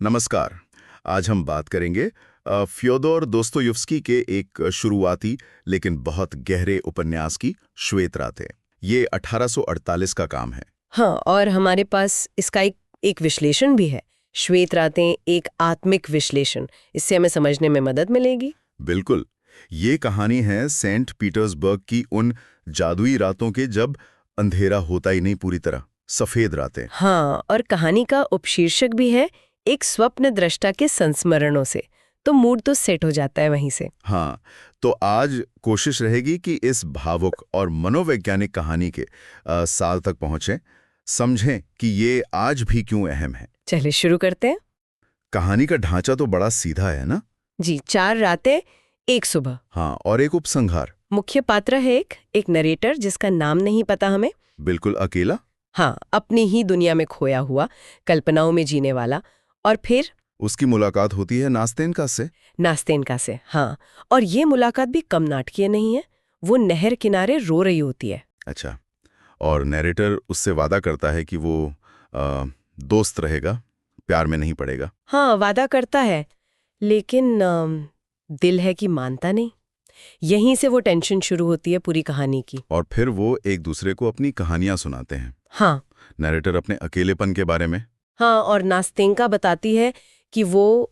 नमस्कार। आज हम बात करेंगे फ्योदोर दोस्तोयेव्स्की के एक शुरुआती लेकिन बहुत गहरे उपन्यास की श्वेत रातें। ये 1848 का काम है। हाँ, और हमारे पास इसका एक विश्लेषण भी है। श्वेत रातें एक आत्मिक विश्लेषण। इससे हमें समझने में मदद मिलेगी। बिल्कुल। ये कहानी है सेंट पीटर्सबर्ग की उन जादुई रातों के जब अंधेरा होता ही नहीं पूरी तरह, सफेद रातें। हाँ, और कहानी का उपशीर्षक भी है एक स्वप्न दृष्टा के संस्मरणों से। तो मूड तो सेट हो जाता है वहीं से। हाँ, तो आज कोशिश रहेगी कि इस भावुक और मनोवैज्ञानिक कहानी के साल तक पहुंचें, समझें कि ये आज भी क्यों अहम है। चलिए शुरू करते हैं। कहानी का ढांचा तो बड़ा सीधा है ना? जी, 4 रातें, एक सुबह। हाँ, और एक उपसंहार। मुख्य पात्र है एक नरेटर जिसका नाम नहीं पता हमें। बिल्कुल अकेला। हाँ, अपनी ही दुनिया में खोया हुआ, कल्पनाओं में जीने वाला। और फिर उसकी मुलाकात होती है नास्तेनका से। नास्तेनका से, हाँ। और ये मुलाकात भी कम नाटकीय नहीं है। वो नहर किनारे रो रही होती है। अच्छा, और नैरेटर उससे वादा करता है कि वो दोस्त रहेगा, प्यार में नहीं पड़ेगा। हाँ, वादा करता है, लेकिन दिल है कि मानता नहीं। यहीं से वो टेंशन शुरू होती है पूरी कहानी की। और फिर वो एक दूसरे को अपनी कहानियां सुनाते हैं। हाँ। नैरेटर अपने अकेलेपन के बारे में। हाँ, और नास्तेनका बताती है कि वो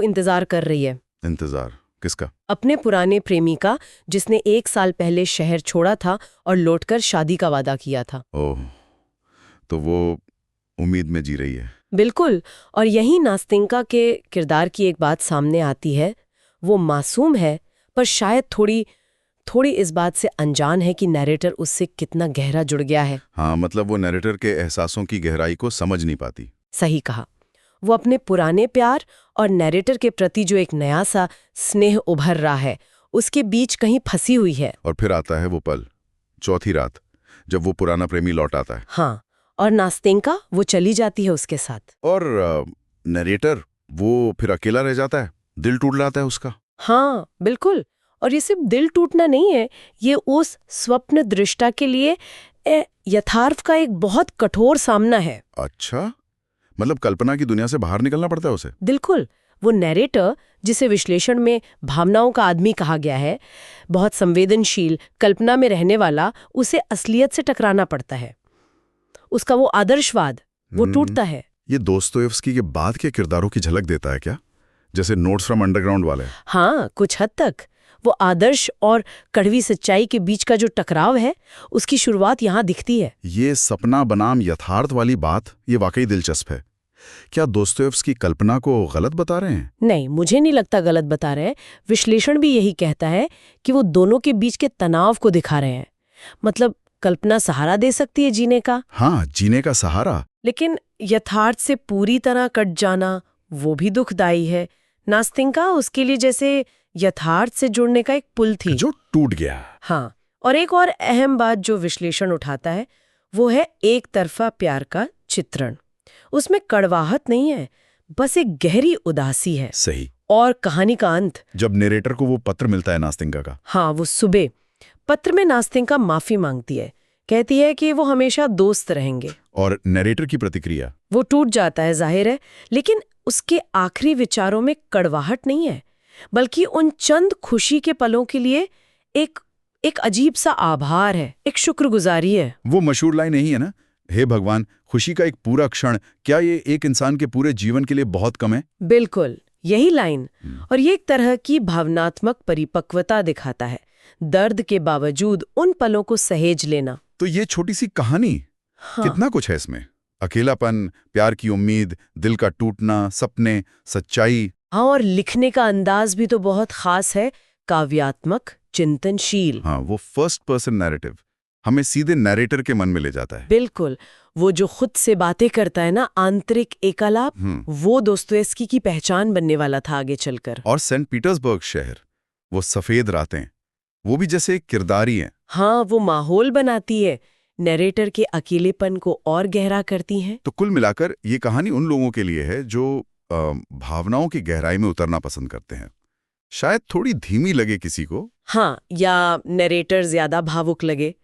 इंतजार कर रही है। इंतजार किसका? अपने पुराने प्रेमी का, जिसने 1 साल पहले शहर छोड़ा था और लौटकर शादी का वादा किया था। ओह, तो वो उम्मीद में जी रही है। बिल्कुल। और यही नास्तेनका के किरदार की एक बात सामने आती है। वो मासूम है, पर शायद थोड़ी इस बात से अनजान है कि नैरेटर उससे कितना गहरा जुड़ गया है। हाँ, मतलब वो नैरेटर के एहसासों की गहराई को समझ नहीं पाती। सही कहा। वो अपने पुराने प्यार और नैरेटर के प्रति जो एक नया सा स्नेह उभर रहा है, उसके बीच कहीं फंसी हुई है। और फिर आता है वो पल, चौथी रात, जब वो पुराना प्रेमी लौट आता है। हाँ, और नास्तेनका वो चली जाती है उसके साथ। और नरेटर वो फिर अकेला रह जाता है, दिल टूट जाता है उसका। हाँ, बिल्कुल। और ये सिर्फ दिल टूटना नहीं है, ये उस स्वप्न दृष्टा के लिए यथार्थ का एक बहुत कठोर सामना है। अच्छा, मतलब कल्पना की दुनिया से बाहर निकलना पड़ता है उसे। बिल्कुल। वो नैरेटर, जिसे विश्लेषण में भावनाओं का आदमी कहा गया है, बहुत संवेदनशील, कल्पना में रहने वाला, उसे असलियत से टकराना पड़ता है। उसका वो आदर्शवाद, वो टूटता है। ये दोस्तोयेव्स्की के बाद के किरदारों की झलक देता है क्या? जैसे नोट्स फ्रॉम अंडरग्राउंड वाले। हाँ, कुछ हद तक। वो आदर्श और कड़वी सच्चाई के बीच का जो टकराव है, उसकी शुरुआत यहाँ दिखती है। ये सपना बनाम यथार्थ वाली बात, ये वाकई दिलचस्प है। क्या दोस्तोयेव्स्की कल्पना को गलत बता रहे हैं? नहीं, मुझे नहीं लगता गलत बता रहे हैं। विश्लेषण भी यही कहता है कि वो दोनों के बीच के तनाव को दिखा रहे हैं। मतलब कल्पना सहारा दे सकती है जीने का। हाँ, जीने का सहारा। लेकिन यथार्थ से पूरी तरह कट जाना, वो भी दुखदाई है। नास्तेनका उसके लिए जैसे यथार्थ से जुड़ने का एक पुल थी जो टूट गया। हाँ, और एक और अहम बात जो विश्लेषण उठाता है, वो है एक तरफा प्यार का चित्रण। उसमें कड़वाहट नहीं है, बस एक गहरी उदासी है। सही। और कहानी का अंत, जब नरेटर को वो पत्र मिलता है नास्तेनका का। हाँ, वो सुबह पत्र में नास्तेनका माफी मांगती है, कहती है कि वो हमेशा दोस्त रहेंगे। और नरेटर की प्रतिक्रिया? वो टूट जाता है, जाहिर है, लेकिन उसके आखिरी विचारों में कड़वाहट नहीं है, बल्कि उन चंद खुशी के पलों के लिए एक अजीब सा आभार है, एक शुक्रगुजारी है। वो मशहूर लाइन नहीं है ना, हे भगवान, खुशी का एक पूरा क्षण, क्या ये एक इंसान के पूरे जीवन के लिए बहुत कम है? बिल्कुल, यही लाइन। और ये एक तरह की भावनात्मक परिपक्वता दिखाता है, दर्द के बावजूद उन पलों को सहेज लेना। तो ये छोटी सी कहानी, हाँ। कितना कुछ है इसमें। अकेलापन, प्यार की उम्मीद, दिल का टूटना, सपने, सच्चाई। हाँ, और लिखने का अंदाज भी तो बहुत खास है, काव्यात्मक, चिंतनशील। हाँ, वो फर्स्ट पर्सन नैरेटिव हमें सीधे नैरेटर के मन में ले जाता है। बिल्कुल। वो जो खुद से बातें करता है ना, आंतरिक एकालाप, वो दोस्तोयेव्स्की की पहचान बनने वाला था आगे चलकर। और सेंट पीटर्सबर्ग शहर, वो सफेद रातें, वो भी जैसे एक किरदार ही है। हाँ, वो माहौल बनाती है, नैरेटर के अकेलेपन को और गहरा करती हैं। तो कुल मिलाकर ये कहानी उन लोगों के लिए है जो भावनाओं की गहराई में उतरना पसंद करते हैं। शायद थोड़ी धीमी लगे किसी को। हाँ, या नैरेटर ज्यादा भावुक लगे,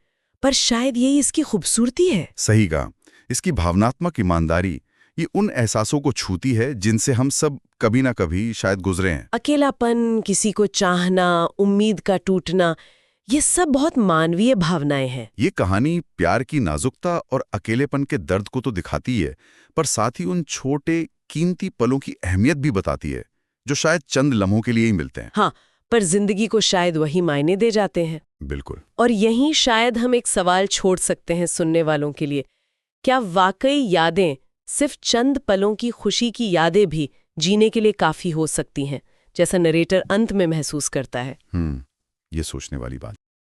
पर शायद यही इसकी खूबसूरती है। सही कहा। इसकी भावनात्मक ईमानदारी, ये उन एहसासों को छूती है जिनसे हम सब कभी ना कभी शायद गुजरे हैं। अकेलापन, किसी को चाहना, उम्मीद का टूटना, ये सब बहुत मानवीय भावनाएं हैं। ये कहानी प्यार की नाजुकता और अकेलेपन के दर्द को तो दिखाती है, पर साथ ही उन छोटे कीमती पलों की अहमियत भी बताती है जो शायद चंद लम्हों के लिए ही मिलते हैं। हाँ, पर जिंदगी को शायद वही मायने दे जाते हैं। बिल्कुल। और यहीं शायद हम एक सवाल छोड़ सकते हैं सुनने वालों के लिए, क्या वाकई यादें, सिर्फ चंद पलों की खुशी की यादें भी जीने के लिए काफी हो सकती हैं, जैसा नरेटर अंत में महसूस करता है? ये सोचने वाली बात।